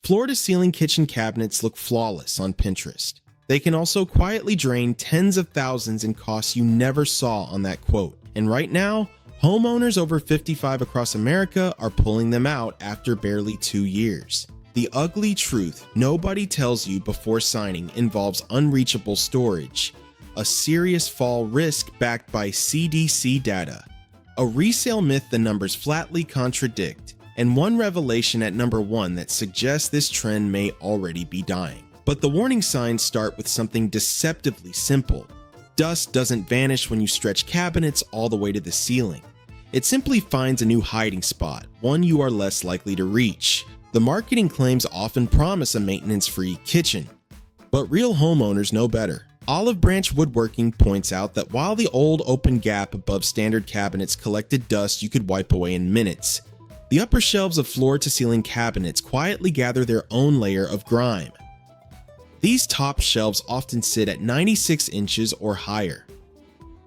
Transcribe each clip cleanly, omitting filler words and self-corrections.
Floor-to-ceiling kitchen cabinets look flawless on Pinterest. They can also quietly drain tens of thousands in costs you never saw on that quote. And right now, homeowners over 55 across America are pulling them out after barely 2 years. The ugly truth nobody tells you before signing involves unreachable storage, a serious fall risk backed by CDC data, a resale myth the numbers flatly contradict, and one revelation at number 1 that suggests this trend may already be dying. But the warning signs start with something deceptively simple. Dust doesn't vanish when you stretch cabinets all the way to the ceiling. It simply finds a new hiding spot, one you are less likely to reach. The marketing claims often promise a maintenance-free kitchen, but real homeowners know better. Olive Branch Woodworking points out that while the old open gap above standard cabinets collected dust you could wipe away in minutes, the upper shelves of floor-to-ceiling cabinets quietly gather their own layer of grime. These top shelves often sit at 96 inches or higher.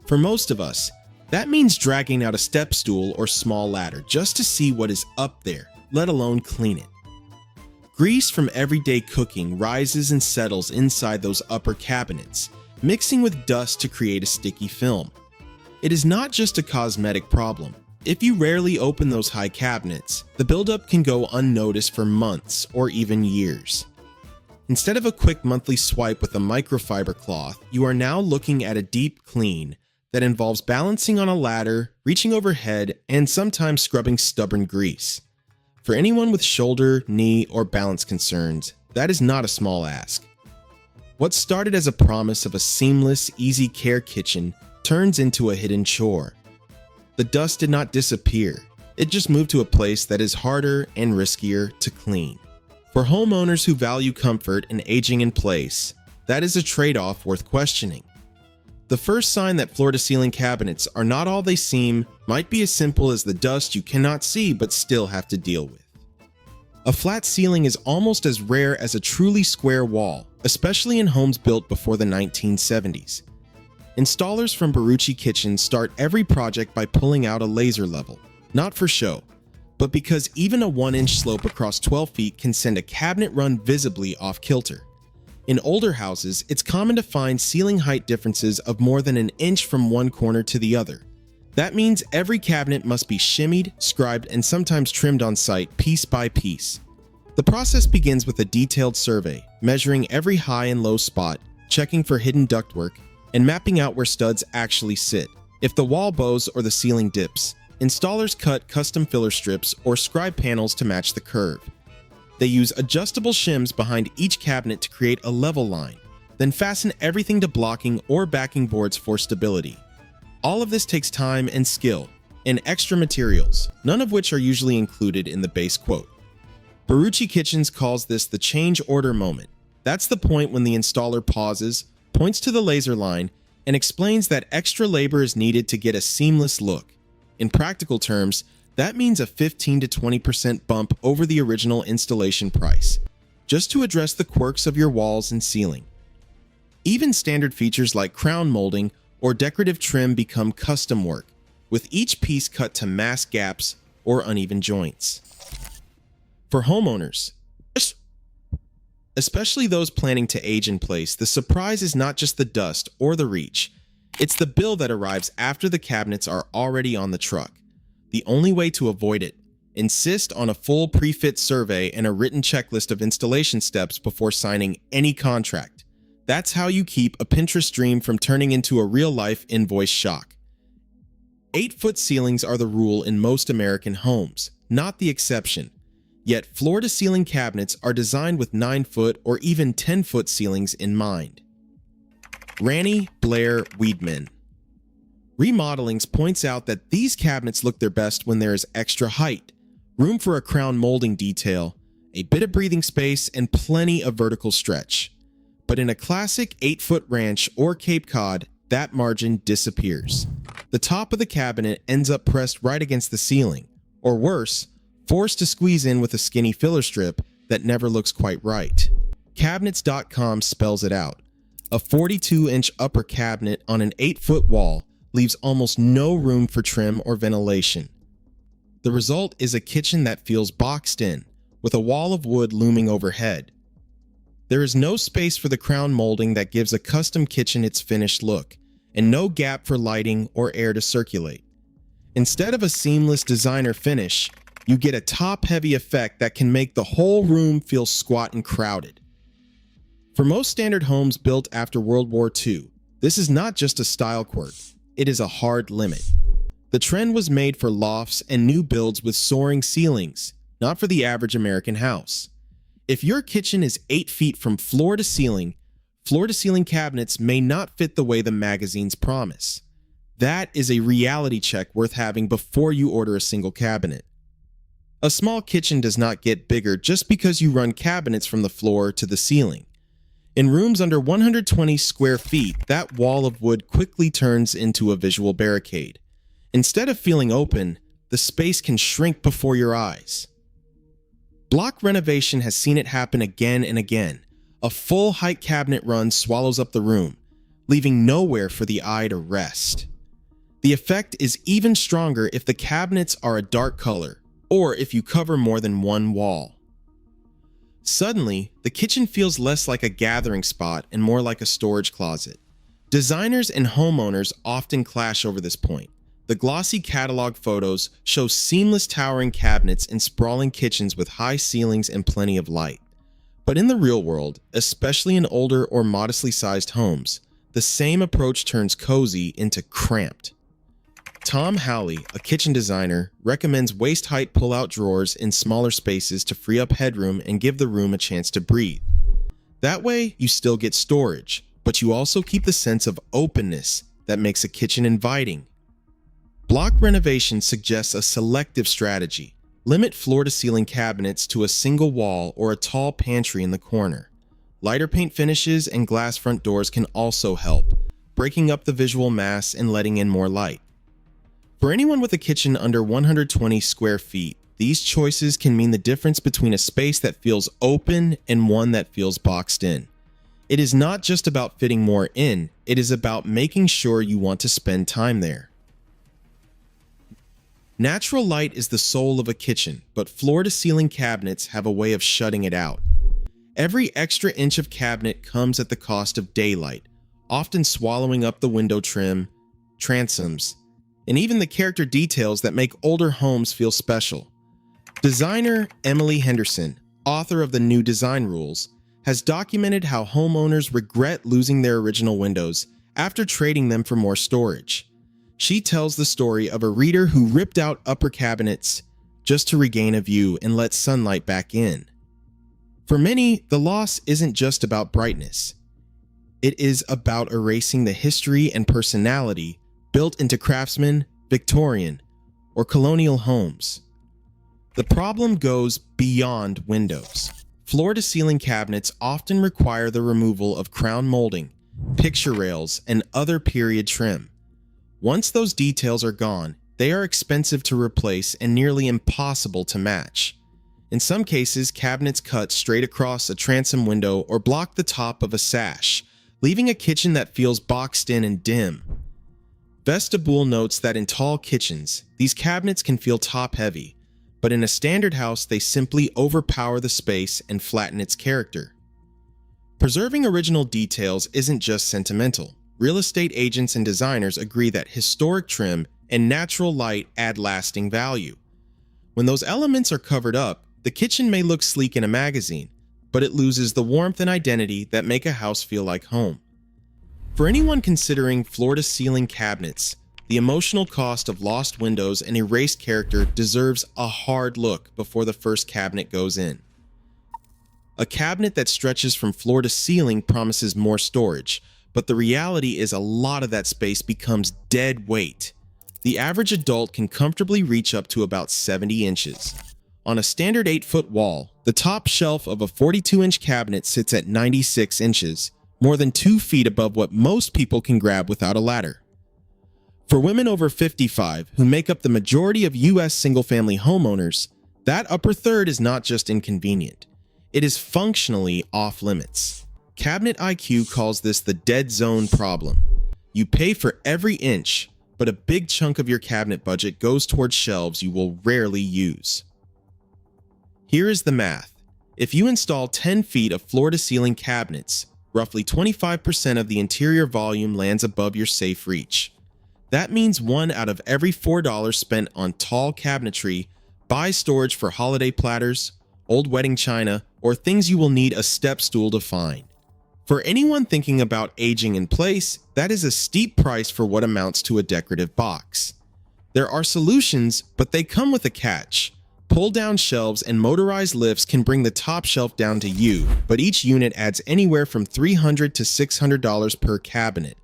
For most of us, that means dragging out a step stool or small ladder just to see what is up there, let alone clean it. Grease from everyday cooking rises and settles inside those upper cabinets, mixing with dust to create a sticky film. It is not just a cosmetic problem. If you rarely open those high cabinets, the buildup can go unnoticed for months or even years. Instead of a quick monthly swipe with a microfiber cloth, you are now looking at a deep clean that involves balancing on a ladder, reaching overhead, and sometimes scrubbing stubborn grease. For anyone with shoulder, knee, or balance concerns, that is not a small ask. What started as a promise of a seamless, easy care kitchen turns into a hidden chore. The dust did not disappear, it just moved to a place that is harder and riskier to clean. For homeowners who value comfort and aging in place, that is a trade-off worth questioning. The first sign that floor-to-ceiling cabinets are not all they seem might be as simple as the dust you cannot see but still have to deal with. A flat ceiling is almost as rare as a truly square wall, especially in homes built before the 1970s. Installers from Barucci Kitchens start every project by pulling out a laser level, not for show, but because even a 1-inch slope across 12 feet can send a cabinet run visibly off kilter. In older houses, it's common to find ceiling height differences of more than an inch from one corner to the other. That means every cabinet must be shimmied, scribed, and sometimes trimmed on site piece by piece. The process begins with a detailed survey, measuring every high and low spot, checking for hidden ductwork, and mapping out where studs actually sit. If the wall bows or the ceiling dips, installers cut custom filler strips or scribe panels to match the curve. They use adjustable shims behind each cabinet to create a level line, then fasten everything to blocking or backing boards for stability. All of this takes time and skill, and extra materials, none of which are usually included in the base quote. Barucci Kitchens calls this the change order moment. That's the point when the installer pauses, points to the laser line, and explains that extra labor is needed to get a seamless look. In practical terms, that means a 15 to 20% bump over the original installation price, just to address the quirks of your walls and ceiling. Even standard features like crown molding or decorative trim become custom work, with each piece cut to mask gaps or uneven joints. For homeowners, especially those planning to age in place, the surprise is not just the dust or the reach, it's the bill that arrives after the cabinets are already on the truck. The only way to avoid it: insist on a full pre-fit survey and a written checklist of installation steps before signing any contract. That's how you keep a Pinterest dream from turning into a real-life invoice shock. 8-foot ceilings are the rule in most American homes, not the exception. Yet floor-to-ceiling cabinets are designed with 9-foot or even 10-foot ceilings in mind. Ranny Blair Weedman. Remodelings points out that these cabinets look their best when there is extra height, room for a crown molding detail, a bit of breathing space, and plenty of vertical stretch. But in a classic 8-foot ranch or Cape Cod, that margin disappears. The top of the cabinet ends up pressed right against the ceiling, or worse, forced to squeeze in with a skinny filler strip that never looks quite right. Cabinets.com spells it out. A 42-inch upper cabinet on an 8-foot wall leaves almost no room for trim or ventilation. The result is a kitchen that feels boxed in, with a wall of wood looming overhead. There is no space for the crown molding that gives a custom kitchen its finished look, and no gap for lighting or air to circulate. Instead of a seamless designer finish, you get a top-heavy effect that can make the whole room feel squat and crowded. For most standard homes built after World War II, this is not just a style quirk, it is a hard limit. The trend was made for lofts and new builds with soaring ceilings, not for the average American house. If your kitchen is 8 feet from floor to ceiling cabinets may not fit the way the magazines promise. That is a reality check worth having before you order a single cabinet. A small kitchen does not get bigger just because you run cabinets from the floor to the ceiling. In rooms under 120 square feet, that wall of wood quickly turns into a visual barricade. Instead of feeling open, the space can shrink before your eyes. Block renovation has seen it happen again and again. A full height cabinet run swallows up the room, leaving nowhere for the eye to rest. The effect is even stronger if the cabinets are a dark color, or if you cover more than one wall. Suddenly, the kitchen feels less like a gathering spot and more like a storage closet. Designers and homeowners often clash over this point. The glossy catalog photos show seamless towering cabinets and sprawling kitchens with high ceilings and plenty of light. But in the real world, especially in older or modestly sized homes, the same approach turns cozy into cramped. Tom Howley, a kitchen designer, recommends waist-height pull-out drawers in smaller spaces to free up headroom and give the room a chance to breathe. That way, you still get storage, but you also keep the sense of openness that makes a kitchen inviting. Block renovation suggests a selective strategy. Limit floor-to-ceiling cabinets to a single wall or a tall pantry in the corner. Lighter paint finishes and glass front doors can also help, breaking up the visual mass and letting in more light. For anyone with a kitchen under 120 square feet, these choices can mean the difference between a space that feels open and one that feels boxed in. It is not just about fitting more in, it is about making sure you want to spend time there. Natural light is the soul of a kitchen, but floor-to-ceiling cabinets have a way of shutting it out. Every extra inch of cabinet comes at the cost of daylight, often swallowing up the window trim, transoms, and even the character details that make older homes feel special. Designer Emily Henderson, author of The New Design Rules, has documented how homeowners regret losing their original windows after trading them for more storage. She tells the story of a reader who ripped out upper cabinets just to regain a view and let sunlight back in. For many, the loss isn't just about brightness. It is about erasing the history and personality built into craftsman, Victorian, or colonial homes. The problem goes beyond windows. Floor-to-ceiling cabinets often require the removal of crown molding, picture rails, and other period trim. Once those details are gone, they are expensive to replace and nearly impossible to match. In some cases, cabinets cut straight across a transom window or block the top of a sash, leaving a kitchen that feels boxed in and dim. Vestibule notes that in tall kitchens, these cabinets can feel top-heavy, but in a standard house, they simply overpower the space and flatten its character. Preserving original details isn't just sentimental. Real estate agents and designers agree that historic trim and natural light add lasting value. When those elements are covered up, the kitchen may look sleek in a magazine, but it loses the warmth and identity that make a house feel like home. For anyone considering floor-to-ceiling cabinets, the emotional cost of lost windows and erased character deserves a hard look before the first cabinet goes in. A cabinet that stretches from floor to ceiling promises more storage, but the reality is a lot of that space becomes dead weight. The average adult can comfortably reach up to about 70 inches. On a standard 8-foot wall, the top shelf of a 42-inch cabinet sits at 96 inches, more than 2 feet above what most people can grab without a ladder. For women over 55, who make up the majority of U.S. single-family homeowners, that upper third is not just inconvenient. It is functionally off-limits. Cabinet IQ calls this the dead zone problem. You pay for every inch, but a big chunk of your cabinet budget goes towards shelves you will rarely use. Here is the math. If you install 10 feet of floor-to-ceiling cabinets, roughly 25% of the interior volume lands above your safe reach. That means 1 out of every $4 spent on tall cabinetry buys storage for holiday platters, old wedding china, or things you will need a step stool to find. For anyone thinking about aging in place, that is a steep price for what amounts to a decorative box. There are solutions, but they come with a catch. Pull-down shelves and motorized lifts can bring the top shelf down to you, but each unit adds anywhere from $300 to $600 per cabinet.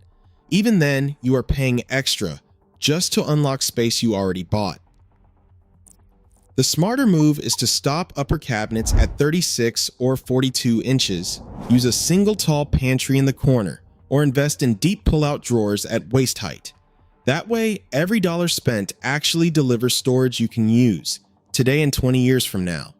Even then, you are paying extra just to unlock space you already bought. The smarter move is to stop upper cabinets at 36 or 42 inches, use a single tall pantry in the corner, or invest in deep pull-out drawers at waist height. That way, every dollar spent actually delivers storage you can use today and 20 years from now.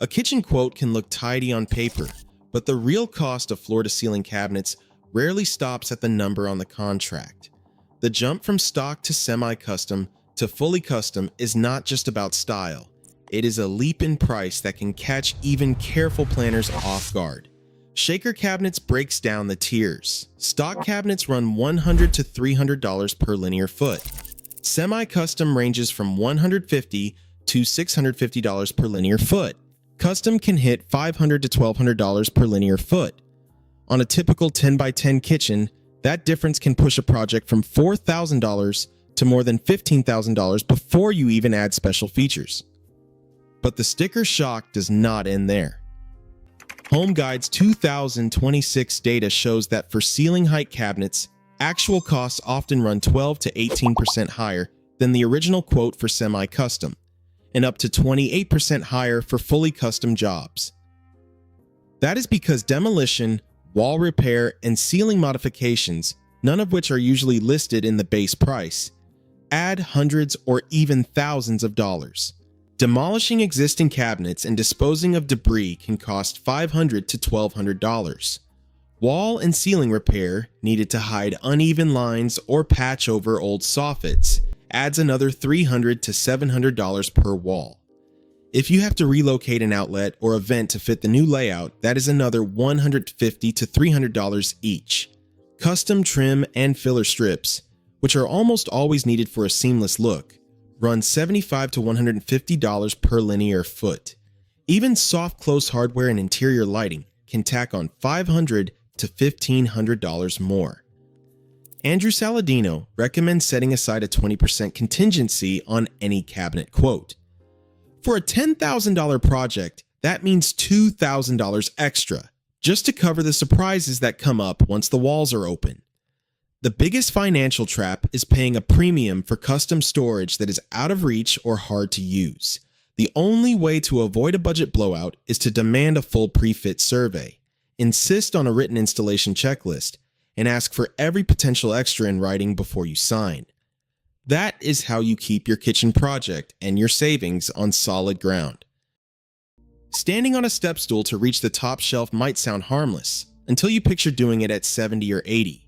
A kitchen quote can look tidy on paper, but the real cost of floor-to-ceiling cabinets rarely stops at the number on the contract. The jump from stock to semi-custom to fully custom is not just about style. It is a leap in price that can catch even careful planners off guard. Shaker cabinets breaks down the tiers. Stock cabinets run $100 to $300 per linear foot. Semi-custom ranges from $150 to $650 per linear foot. Custom can hit $500 to $1,200 per linear foot. On a typical 10 by 10 kitchen, that difference can push a project from $4,000 to more than $15,000 before you even add special features. But the sticker shock does not end there. Home Guide's 2026 data shows that for ceiling height cabinets, actual costs often run 12 to 18% higher than the original quote for semi-custom, and up to 28% higher for fully custom jobs. That is because demolition, wall repair, and ceiling modifications, none of which are usually listed in the base price, add hundreds or even thousands of dollars. Demolishing existing cabinets and disposing of debris can cost $500 to $1,200. Wall and ceiling repair, needed to hide uneven lines or patch over old soffits, adds another $300 to $700 per wall. If you have to relocate an outlet or a vent to fit the new layout, that is another $150 to $300 each. Custom trim and filler strips, which are almost always needed for a seamless look, run $75 to $150 per linear foot. Even soft close hardware and interior lighting can tack on $500 to $1,500 more. Andrew Saladino recommends setting aside a 20% contingency on any cabinet quote. For a $10,000 project, that means $2,000 extra, just to cover the surprises that come up once the walls are open. The biggest financial trap is paying a premium for custom storage that is out of reach or hard to use. The only way to avoid a budget blowout is to demand a full pre-fit survey, insist on a written installation checklist, and ask for every potential extra in writing before you sign. That is how you keep your kitchen project and your savings on solid ground. Standing on a step stool to reach the top shelf might sound harmless, until you picture doing it at 70 or 80.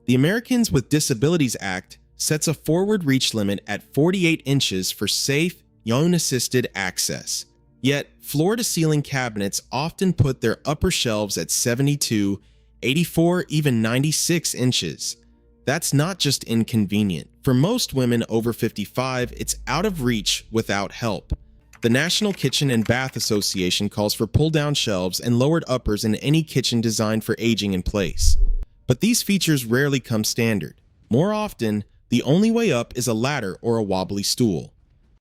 The Americans with Disabilities Act sets a forward reach limit at 48 inches for safe, young-assisted access. Yet, floor-to-ceiling cabinets often put their upper shelves at 72, 84, even 96 inches. That's not just inconvenient. For most women over 55, it's out of reach without help. The National Kitchen and Bath Association calls for pull-down shelves and lowered uppers in any kitchen designed for aging in place. But these features rarely come standard. More often, the only way up is a ladder or a wobbly stool.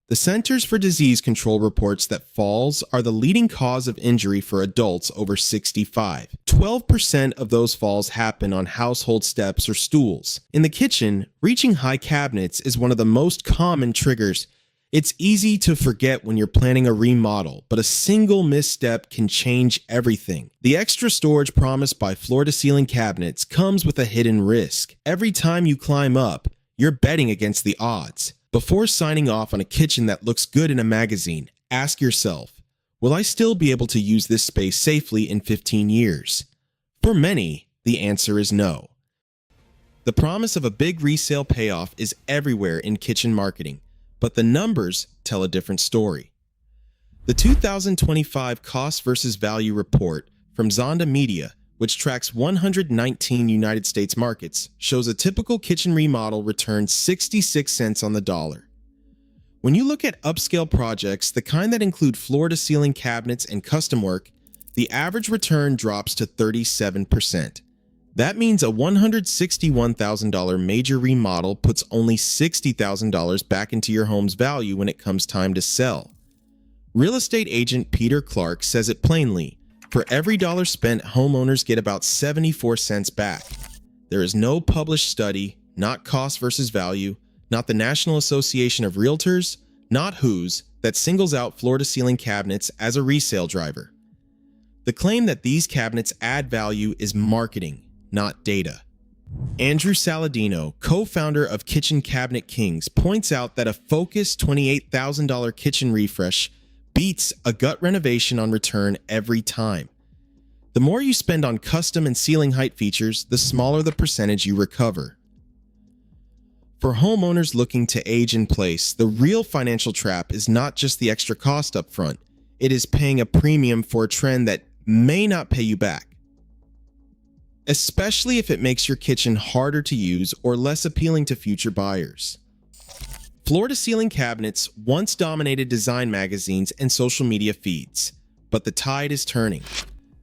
The Centers for Disease Control reports that falls are the leading cause of injury for adults over 65. 12% of those falls happen on household steps or stools. In the kitchen, reaching high cabinets is one of the most common triggers. It's easy to forget when you're planning a remodel, but a single misstep can change everything. The extra storage promised by floor-to-ceiling cabinets comes with a hidden risk. Every time you climb up, you're betting against the odds. Before signing off on a kitchen that looks good in a magazine, ask yourself, will I still be able to use this space safely in 15 years? For many, the answer is no. The promise of a big resale payoff is everywhere in kitchen marketing, but the numbers tell a different story. The 2025 Cost versus Value Report from Zonda Media, which tracks 119 United States markets, shows a typical kitchen remodel returns 66 cents on the dollar. When you look at upscale projects, the kind that include floor-to-ceiling cabinets and custom work, the average return drops to 37%. That means a $161,000 major remodel puts only $60,000 back into your home's value when it comes time to sell. Real estate agent Peter Clark says it plainly: for every dollar spent, homeowners get about 74 cents back. There is no published study, not cost versus value, not the National Association of Realtors, not Who's, that singles out floor-to-ceiling cabinets as a resale driver. The claim that these cabinets add value is marketing, not data. Andrew Saladino, co-founder of Kitchen Cabinet Kings, points out that a focused $28,000 kitchen refresh beats a gut renovation on return every time. The more you spend on custom and ceiling height features, the smaller the percentage you recover. For homeowners looking to age in place, the real financial trap is not just the extra cost up front. It is paying a premium for a trend that may not pay you back, especially if it makes your kitchen harder to use or less appealing to future buyers. Floor-to-ceiling cabinets once dominated design magazines and social media feeds, but the tide is turning.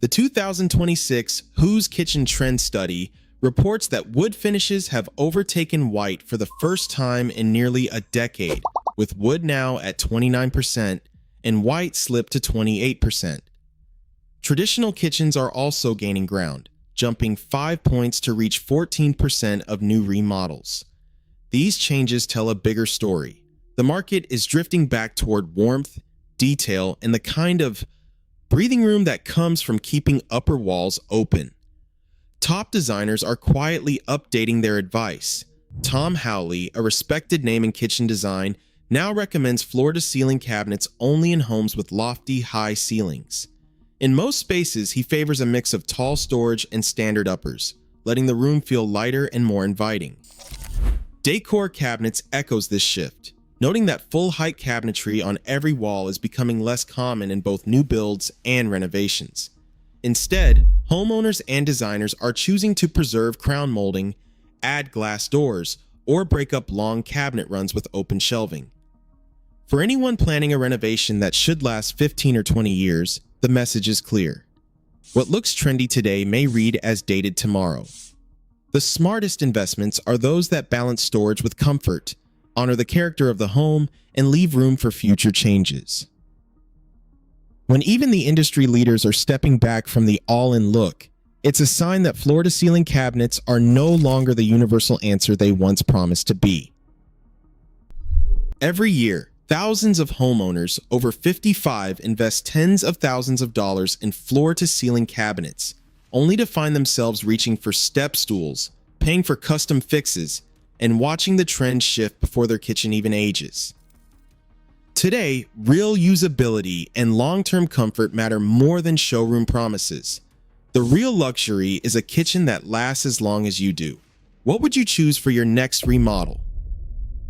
The 2026 Who's Kitchen Trend Study reports that wood finishes have overtaken white for the first time in nearly a decade, with wood now at 29% and white slipped to 28%. Traditional kitchens are also gaining ground, jumping 5 points to reach 14% of new remodels. These changes tell a bigger story. The market is drifting back toward warmth, detail, and the kind of breathing room that comes from keeping upper walls open. Top designers are quietly updating their advice. Tom Howley, a respected name in kitchen design, now recommends floor-to-ceiling cabinets only in homes with lofty, high ceilings. In most spaces, he favors a mix of tall storage and standard uppers, letting the room feel lighter and more inviting. Decor Cabinets echoes this shift, noting that full-height cabinetry on every wall is becoming less common in both new builds and renovations. Instead, homeowners and designers are choosing to preserve crown molding, add glass doors, or break up long cabinet runs with open shelving. For anyone planning a renovation that should last 15 or 20 years, the message is clear. What looks trendy today may read as dated tomorrow. The smartest investments are those that balance storage with comfort, honor the character of the home, and leave room for future changes. When even the industry leaders are stepping back from the all-in look, it's a sign that floor-to-ceiling cabinets are no longer the universal answer they once promised to be. Every year, thousands of homeowners over 55 invest tens of thousands of dollars in floor-to-ceiling cabinets, only to find themselves reaching for step stools, paying for custom fixes, and watching the trend shift before their kitchen even ages. Today, real usability and long-term comfort matter more than showroom promises. The real luxury is a kitchen that lasts as long as you do. What would you choose for your next remodel?